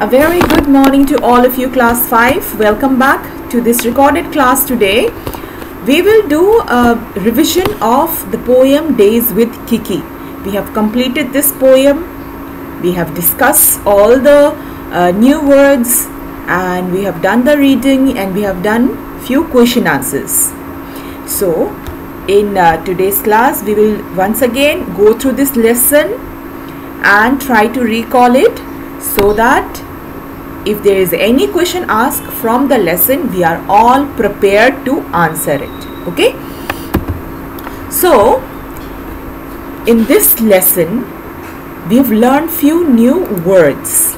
A very good morning to all of you, class 5. Welcome back to this recorded class today. We will do a revision of the poem Days with Kiki. We have completed this poem. We have discussed all the new words, and we have done the reading, and we have done few question answers. So in today's class, we will once again go through this lesson and try to recall it, so that if there is any question asked from the lesson, we are all prepared to answer it. Okay? So in this lesson, we have learned few new words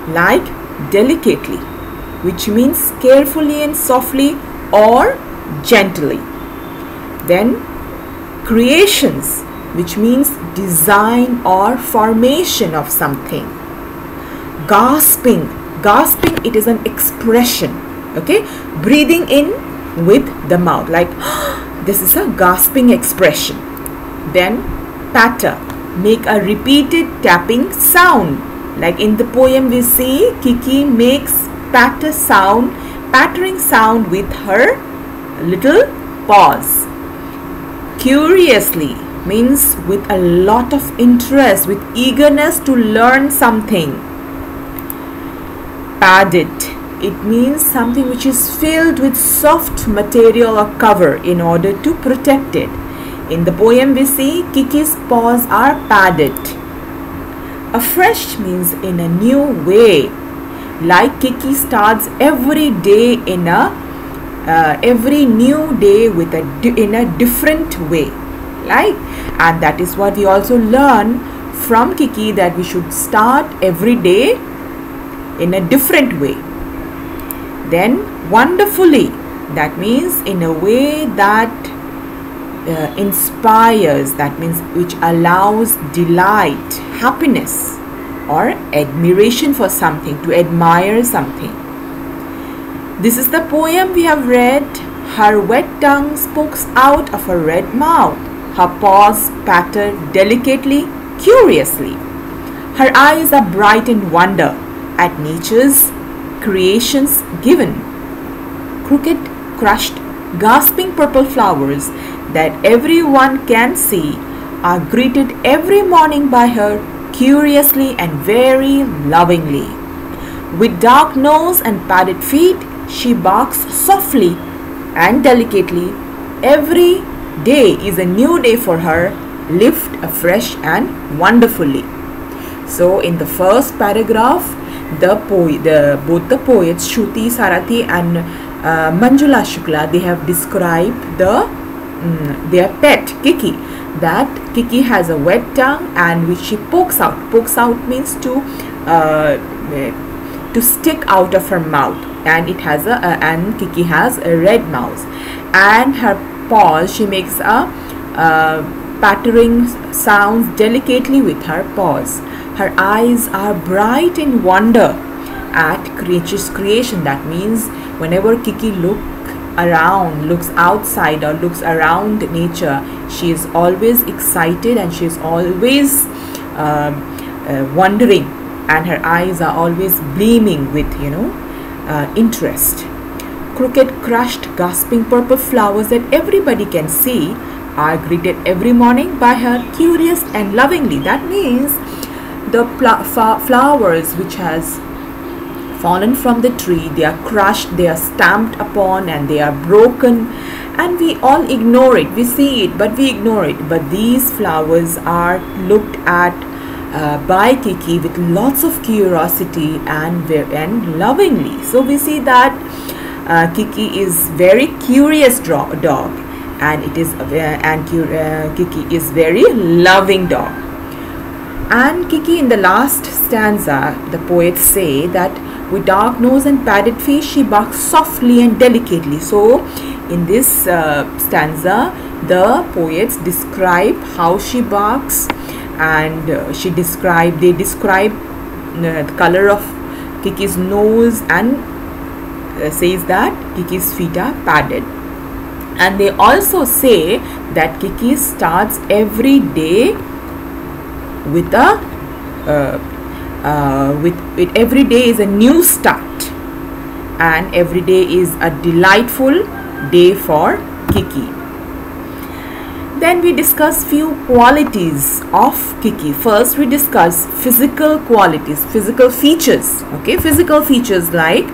like delicately, which means carefully and softly or gently. Then creations, which means design or formation of something. Gasping, it is an expression, okay? Breathing in with the mouth, like this is a gasping expression. Then patter, make a repeated tapping sound, like in the poem we see Kiki makes pattering sound with her little paws. Curiously means with a lot of interest, with eagerness to learn something. Padded, it means something which is filled with soft material or cover in order to protect it. In the poem we see Kiki's paws are padded. Afresh means in a new way, like Kiki starts every day in every new day with in a different way, right? And that is what we also learn from Kiki, that we should start every day in a different way. Then wonderfully, that means in a way that inspires, that means which allows delight, happiness or admiration for something, to admire something. This is the poem we have read. Her wet tongue spokes out of her red mouth. Her paws patter delicately, curiously. Her eyes are bright in wonder at nature's creations given. Crooked, crushed, gasping purple flowers that everyone can see are greeted every morning by her curiously and very lovingly. With dark nose and padded feet, she barks softly and delicately. Every day is a new day for her, lived afresh and wonderfully. So in the first paragraph, both the poets Shruti Sarathi and Manjula Shukla, they have described their pet Kiki, that Kiki has a wet tongue and which she pokes out. Pokes out means to stick out of her mouth, and it has and Kiki has a red mouth, and her paws, she makes a pattering sounds delicately with her paws. Her eyes are bright in wonder at creature's creation. That means whenever Kiki looks outside or looks around nature, she is always excited and she is always wondering, and her eyes are always gleaming with interest. Crooked, crushed, gasping purple flowers that everybody can see are greeted every morning by her curious and lovingly. That means the flowers which has fallen from the tree, they are crushed, they are stamped upon, and they are broken, and we all ignore it. We see it, but we ignore it. But these flowers are looked at by Kiki with lots of curiosity and lovingly. So we see that Kiki is very curious dog, and Kiki is very loving dog. And Kiki, in the last stanza, the poets say that with dark nose and padded feet, she barks softly and delicately. So in this stanza, the poets describe how she barks, and they describe the color of Kiki's nose, and says that Kiki's feet are padded. And they also say that Kiki starts every day with a with every day is a new start, and every day is a delightful day for Kiki. Then we discuss few qualities of Kiki. First we discuss physical qualities, physical features. Okay, physical features like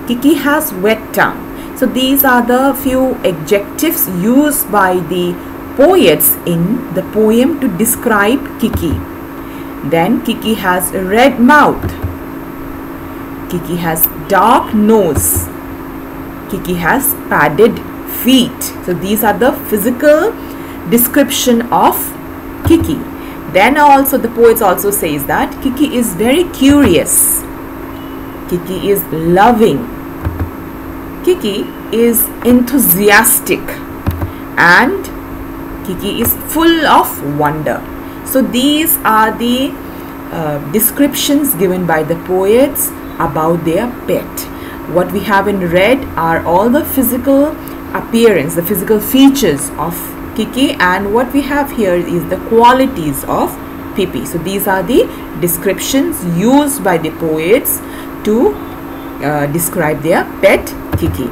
Kiki has wet tongue. So these are the few adjectives used by the poets in the poem to describe Kiki. Then Kiki has a red mouth. Kiki has dark nose. Kiki has padded feet. So these are the physical description of Kiki. Then also the poets also says that Kiki is very curious. Kiki is loving. Kiki is enthusiastic, and Kiki is full of wonder. So these are the descriptions given by the poets about their pet. What we have in red are all the physical appearance, the physical features of Kiki, and what we have here is the qualities of Pippi. So these are the descriptions used by the poets to describe their pet Kiki.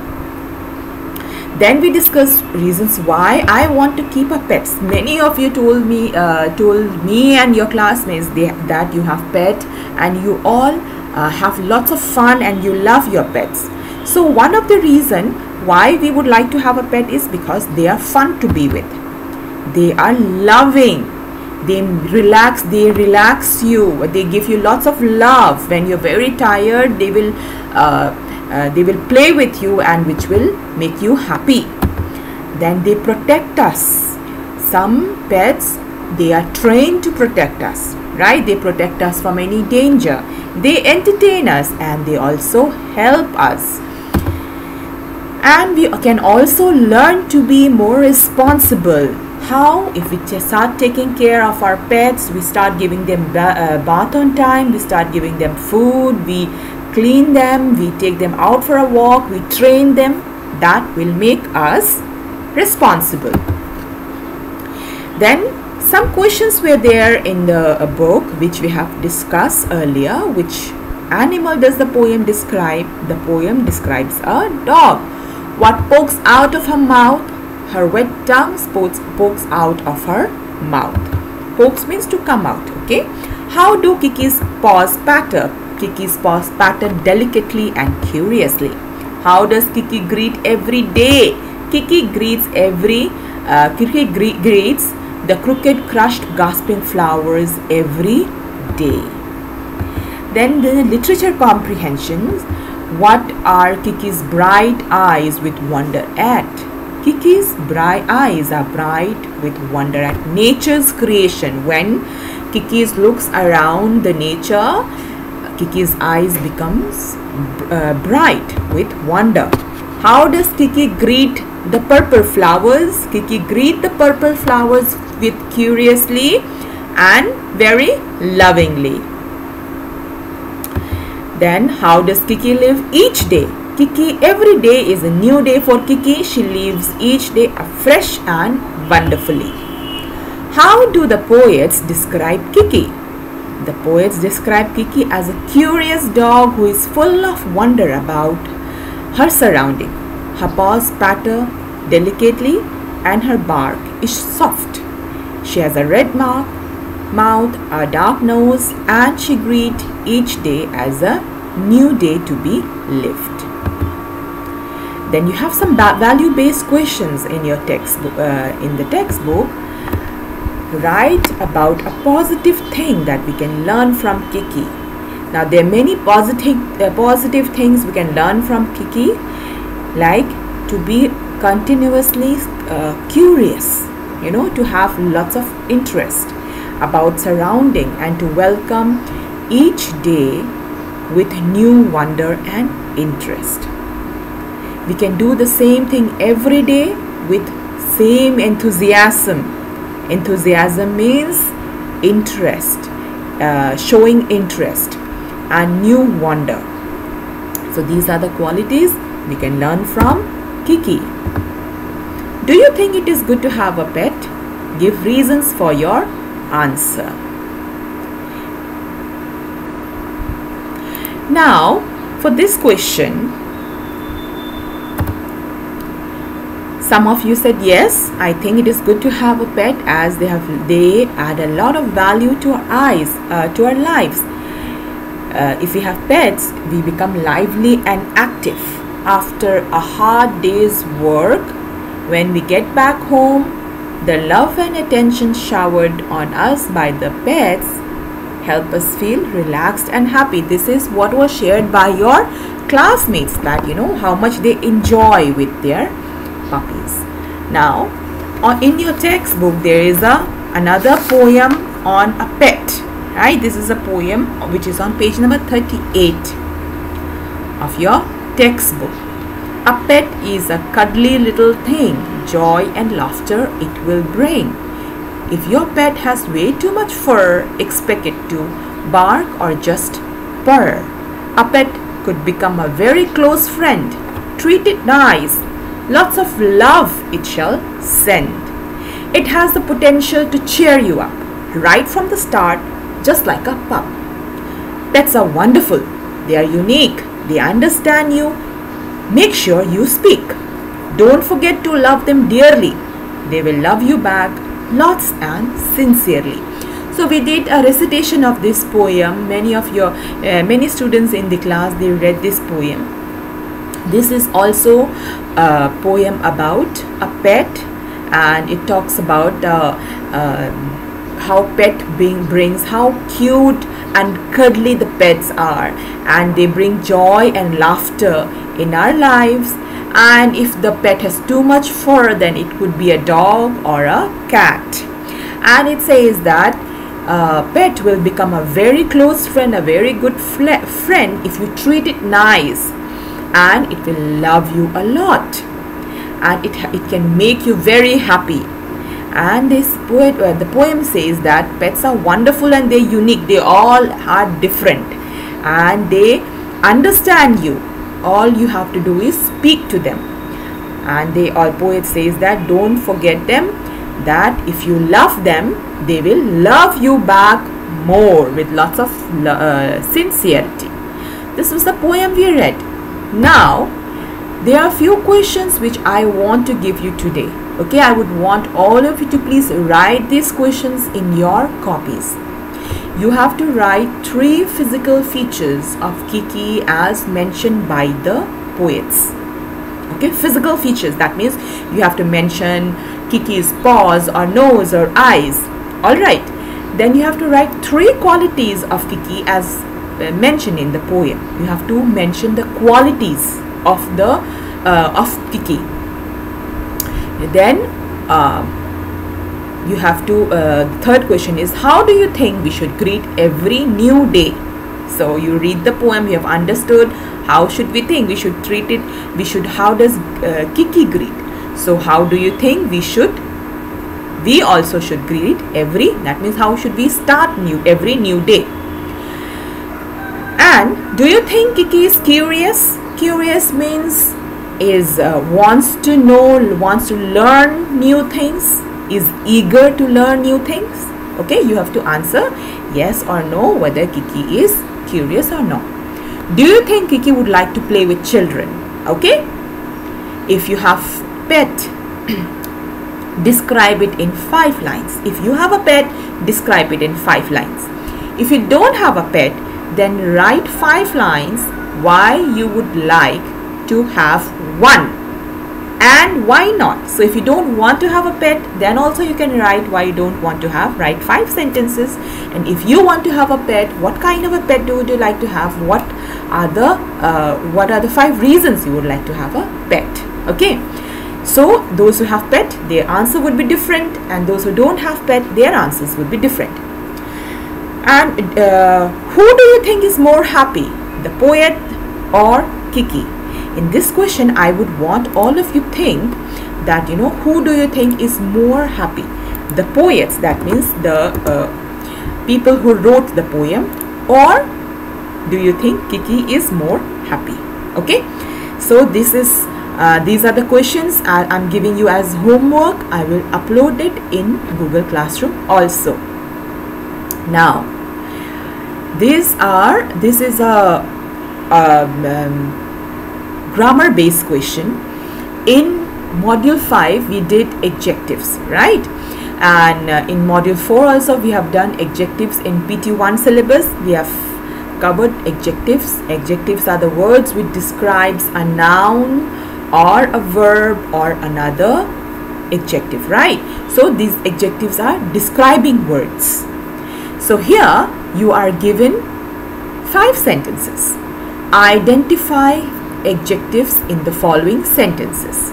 Then we discussed reasons why I want to keep a pet. Many of you told me and your classmates that you have pet, and you all have lots of fun and you love your pets. So one of the reason why we would like to have a pet is because they are fun to be with. They are loving. They relax you. They give you lots of love. When you're very tired, they will play with you, and which will make you happy. Then they protect us. Some pets, they are trained to protect us, right? They protect us from any danger. They entertain us, and they also help us. And we can also learn to be more responsible. How? If we just start taking care of our pets, we start giving them bath on time, we start giving them food, we clean them, we take them out for a walk, we train them, that will make us responsible. Then some questions were there in the book which we have discussed earlier. Which animal does the poem describe? The poem describes a dog. What pokes out of her mouth? Her wet tongue pokes out of her mouth. Pokes means to come out. Okay. How do Kiki's paws patter? Kiki's paws patter delicately and curiously. How does Kiki greet every day? Kiki greets the crooked, crushed, gasping flowers every day. Then the literature comprehensions. What are Kiki's bright eyes with wonder at? Kiki's bright eyes are bright with wonder at nature's creation. When Kiki looks around the nature, Kiki's eyes becomes bright with wonder. How does Kiki greet the purple flowers? Kiki greet the purple flowers with curiously and very lovingly. Then how does Kiki live each day? Kiki, every day is a new day for Kiki. She lives each day afresh and wonderfully. How do the poets describe Kiki? The poets describe Kiki as a curious dog who is full of wonder about her surrounding. Her paws patter delicately and her bark is soft. She has a red mouth, a dark nose, and she greets each day as a new day to be lived. Then you have some value-based questions in your textbook. In the textbook, write about a positive thing that we can learn from Kiki. Now there are many positive things we can learn from Kiki, like to be continuously curious, to have lots of interest about surrounding, and to welcome each day with new wonder and interest. We can do the same thing every day with same enthusiasm. Enthusiasm means interest, showing interest and new wonder. So these are the qualities we can learn from Kiki. Do you think it is good to have a pet? Give reasons for your answer. Now for this question, some of you said yes, I think it is good to have a pet as they add a lot of value to our lives. If we have pets, we become lively and active after a hard day's work. When we get back home, the love and attention showered on us by the pets help us feel relaxed and happy. This is what was shared by your classmates, that how much they enjoy with their puppies. Now in your textbook there is another poem on a pet, right? This is a poem which is on page number 38 of your textbook. A pet is a cuddly little thing, joy and laughter it will bring. If your pet has way too much fur, expect it to bark or just purr. A pet could become a very close friend. Treat it nice. Lots of love it shall send. It has the potential to cheer you up right from the start, just like a pup. Pets are wonderful. They are unique. They understand you. Make sure you speak. Don't forget to love them dearly. They will love you back lots and sincerely. So we did a recitation of this poem. Many students in the class, they read this poem. This is also a poem about a pet, and it talks about how pet brings how cute and cuddly the pets are, and they bring joy and laughter in our lives. And if the pet has too much fur, then it could be a dog or a cat. And it says that pet will become a very close friend, a very good friend if you treat it nice, and it will love you a lot, and it can make you very happy. And the poem says that pets are wonderful and they're unique. They all are different and they understand you. All you have to do is speak to them. And poet says that don't forget them, that if you love them, they will love you back more with lots of sincerity. This was the poem we read. Now there are a few questions which I want to give you today. Okay, I would want all of you to please write these questions in your copies. You have to write 3 physical features of Kiki as mentioned by the poets. Okay, physical features, that means you have to mention Kiki's paws or nose or eyes. Alright, then you have to write 3 qualities of Kiki as mentioned in the poem. You have to mention the qualities of Kiki. Then you have to the third question is, how do you think we should greet every new day? So you read the poem, you have understood how should we think we should treat it. How does Kiki greet? So how do you think we also should greet that means how should we start every new day? And do you think Kiki is curious? Curious means wants to know, wants to learn new things, is eager to learn new things. Okay, you have to answer yes or no whether Kiki is curious or not. Do you think Kiki would like to play with children? Okay, if you have pet, describe it in 5 lines. If you have a pet, describe it in 5 lines. If you don't have a pet, then write 5 lines why you would like to have one and why not. So if you don't want to have a pet, then also you can write why you don't want to have. Write 5 sentences. And if you want to have a pet, what kind of a pet would you like to have? What are the 5 reasons you would like to have a pet? Okay, so those who have pet, their answer would be different, and those who don't have pet, their answers would be different. And who do you think is more happy, the poet or Kiki? In this question, I would want all of you think that, who do you think is more happy? The poets, that means the people who wrote the poem, or do you think Kiki is more happy? Okay, so these are the questions I'm giving you as homework. I will upload it in Google Classroom also. Now, this is a grammar based question. In module 5 we did adjectives, right? And in module 4 also we have done adjectives. In PT1 syllabus we have covered adjectives. Adjectives are the words which describes a noun or a verb or another adjective, right? So these adjectives are describing words. So here you are given 5 sentences. Identify adjectives in the following sentences.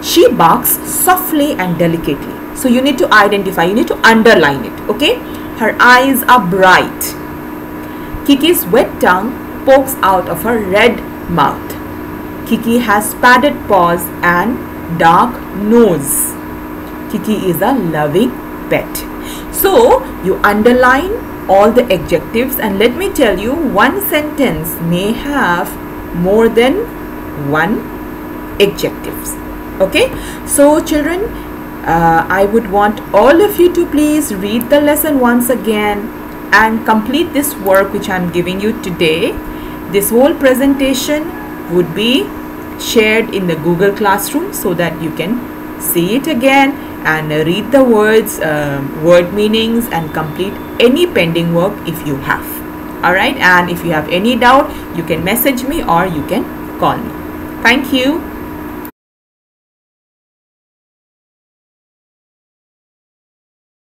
She barks softly and delicately. So you need to identify, you need to underline it, okay? Her eyes are bright. Kiki's wet tongue pokes out of her red mouth. Kiki has padded paws and dark nose. Kiki is a loving pet. So you underline all the adjectives, and let me tell you, one sentence may have more than one adjectives. Okay, so children, I would want all of you to please read the lesson once again and complete this work which I am giving you today. This whole presentation would be shared in the Google Classroom so that you can see it again and read the words, word meanings, and complete any pending work if you have. Alright, and if you have any doubt, you can message me or you can call me. Thank you.